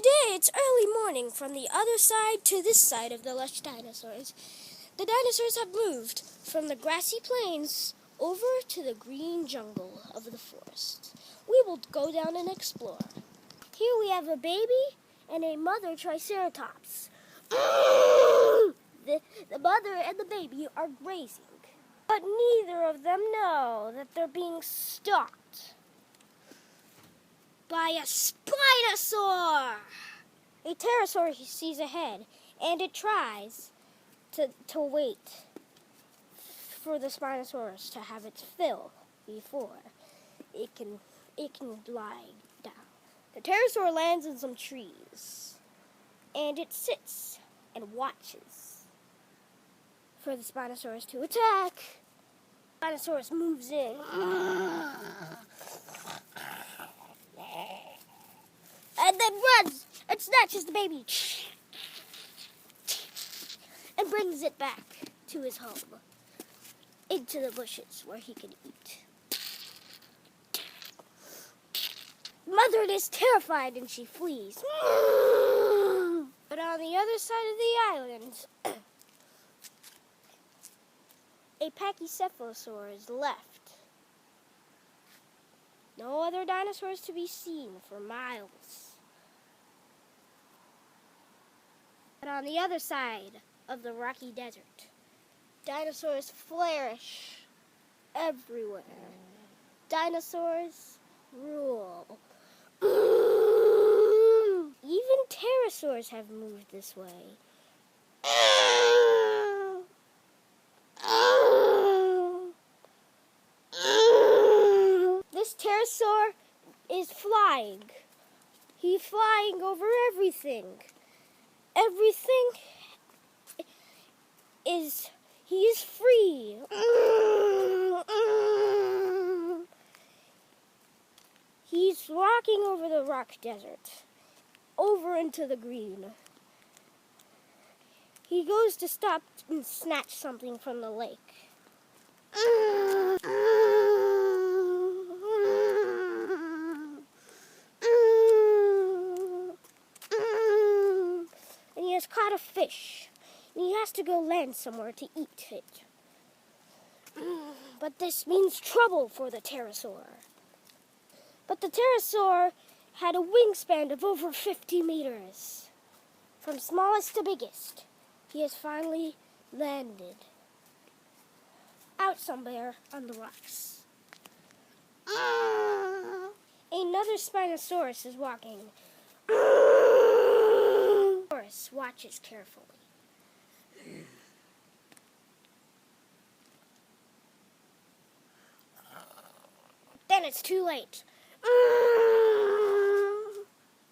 Today it's early morning from the other side to this side of the lush dinosaurs. The dinosaurs have moved from the grassy plains over to the green jungle of the forest. We will go down and explore. Here we have a baby and a mother triceratops. The mother and the baby are grazing, but neither of them know that they're being stalked by a Spinosaur. A pterosaur sees ahead, and it tries to wait for the Spinosaurus to have its fill before it can lie down. The pterosaur lands in some trees, and it sits and watches for the Spinosaurus to attack. Spinosaurus moves in. And then runs and snatches the baby and brings it back to his home, into the bushes where he can eat. Mother is terrified and she flees. But on the other side of the island, a pachycephalosaur is left. No other dinosaurs to be seen for miles. But on the other side of the rocky desert, dinosaurs flourish everywhere. Dinosaurs rule. Even pterosaurs have moved this way. This pterosaur is flying. He's flying over everything. Everything he is free. He's walking over the rock desert, over into the green. He goes to stop and snatch something from the lake. And he has caught a fish. And he has to go land somewhere to eat it. But this means trouble for the pterosaur. But the pterosaur had a wingspan of over 50 meters. From smallest to biggest, he has finally landed out somewhere on the rocks. Another Spinosaurus is walking. Spinosaurus watches carefully. Then it's too late.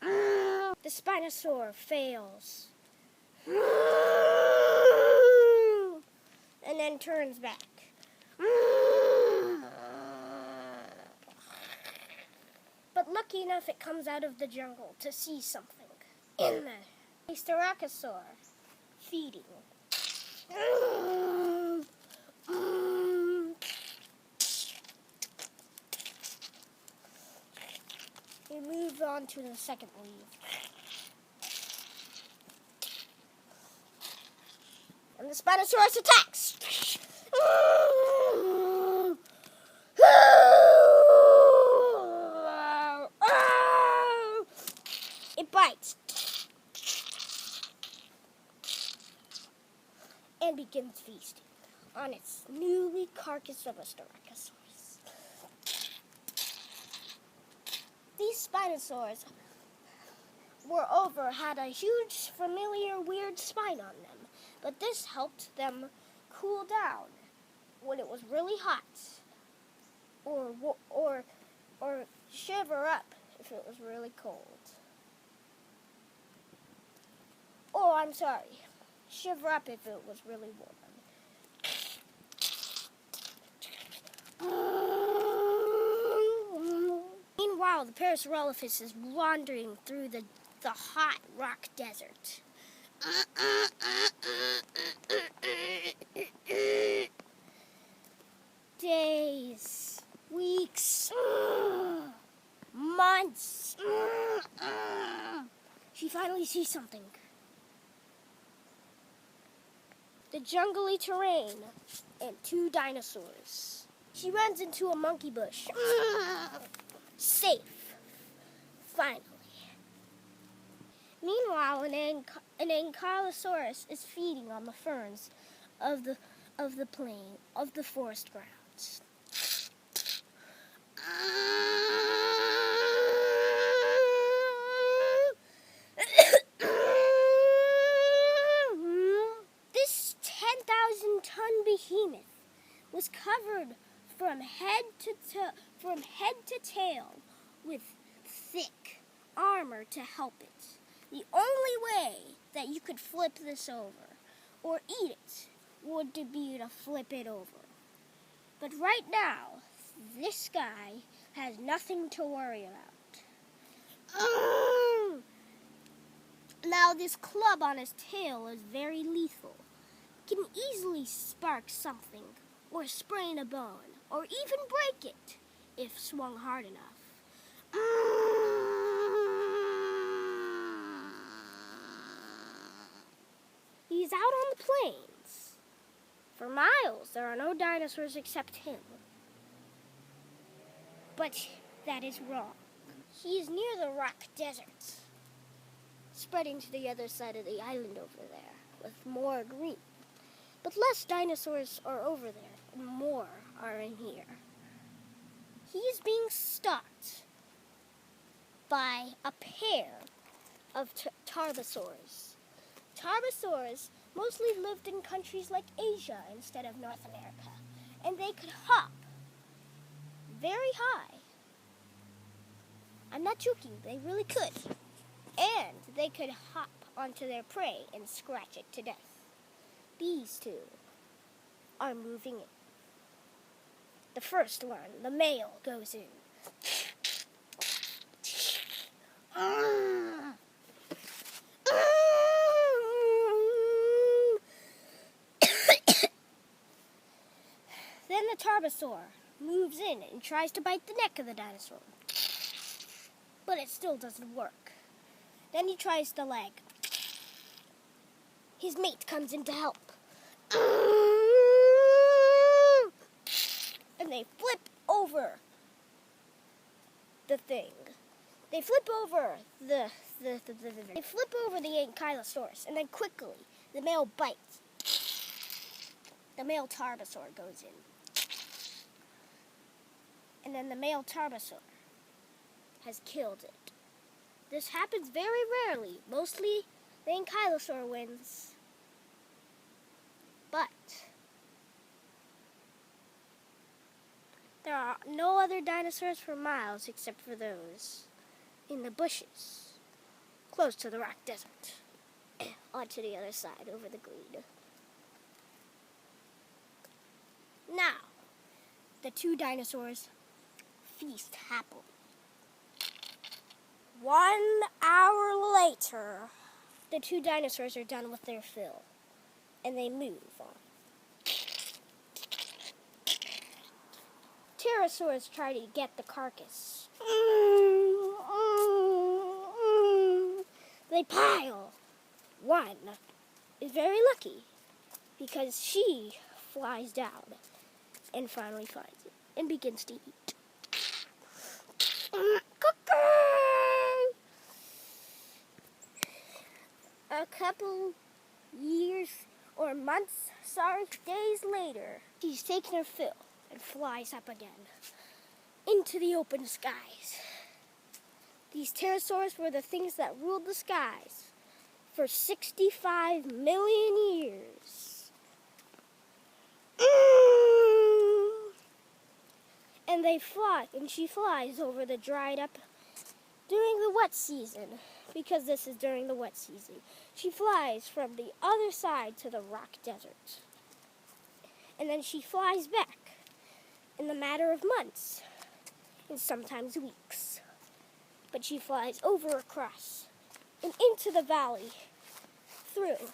The Spinosaur fails. And then turns back. But lucky enough, it comes out of the jungle to see something in the Styracosaur feeding. We move on to the second leaf. And the Spinosaurus attacks. It bites and begins feasting on its newly carcass of a Styracosaurus. These Spinosaurs, moreover, had a huge, familiar, weird spine on them, but this helped them cool down when it was really hot, or shiver up if it was really cold. Oh, I'm sorry, shiver up if it was really warm. Meanwhile, the Parasaurolophus is wandering through the hot rock desert. Days, weeks, months. She finally sees something. The jungly terrain and 2 dinosaurs. She runs into a monkey bush. Safe. Finally. Meanwhile, an Ankylosaurus is feeding on the ferns of the plain, of the forest grounds. This 10,000-ton behemoth was covered from head to tail with thick armor to help it. The only way that you could flip this over or eat it would be to flip it over. But right now, this guy has nothing to worry about. Now this club on his tail is very lethal. It can easily spark something, or sprain a bone, or even break it, if swung hard enough. He's out on the plains. For miles, there are no dinosaurs except him. But that is wrong. He is near the rock desert, spreading to the other side of the island over there, with more green. But less dinosaurs are over there, and more are in here. He is being stalked by a pair of tarbosaurs. Tarbosaurs mostly lived in countries like Asia instead of North America, and they could hop very high. I'm not joking, they really could. And they could hop onto their prey and scratch it to death. These 2 are moving in. The first one, the male, goes in. Then the tarbosaur moves in and tries to bite the neck of the dinosaur. But it still doesn't work. Then he tries the leg. His mate comes in to help. And they flip over the thing. They flip over the Ankylosaurus, and then quickly the male bites. The male tarbosaur goes in. And then the male tarbosaur has killed it. This happens very rarely. Mostly the Ankylosaur wins. But there are no other dinosaurs for miles except for those in the bushes, close to the rock desert, onto the other side over the green. Now, the 2 dinosaurs feast happily. 1 hour later, the 2 dinosaurs are done with their fill, and they move on. Pterosaurs try to get the carcass. They pile. One is very lucky because she flies down and finally finds it and begins to eat. A couple years or months, days later, she's taken her fill and flies up again into the open skies. These pterosaurs were the things that ruled the skies for 65 million years. And they fly, and she flies over the dried up during the wet season, because this is during the wet season. She flies from the other side to the rock desert. And then she flies back in the matter of months, and sometimes weeks. But she flies over, across, and into the valley, through.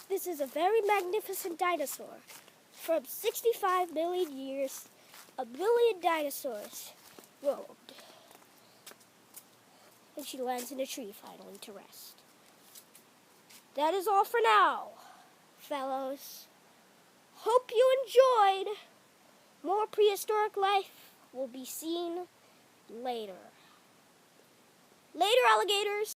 This is a very magnificent dinosaur. From 65 million years, a billion dinosaurs roamed. And she lands in a tree finally to rest. that is all for now, fellows. Hope you enjoyed. More prehistoric life will be seen later. Later, alligators.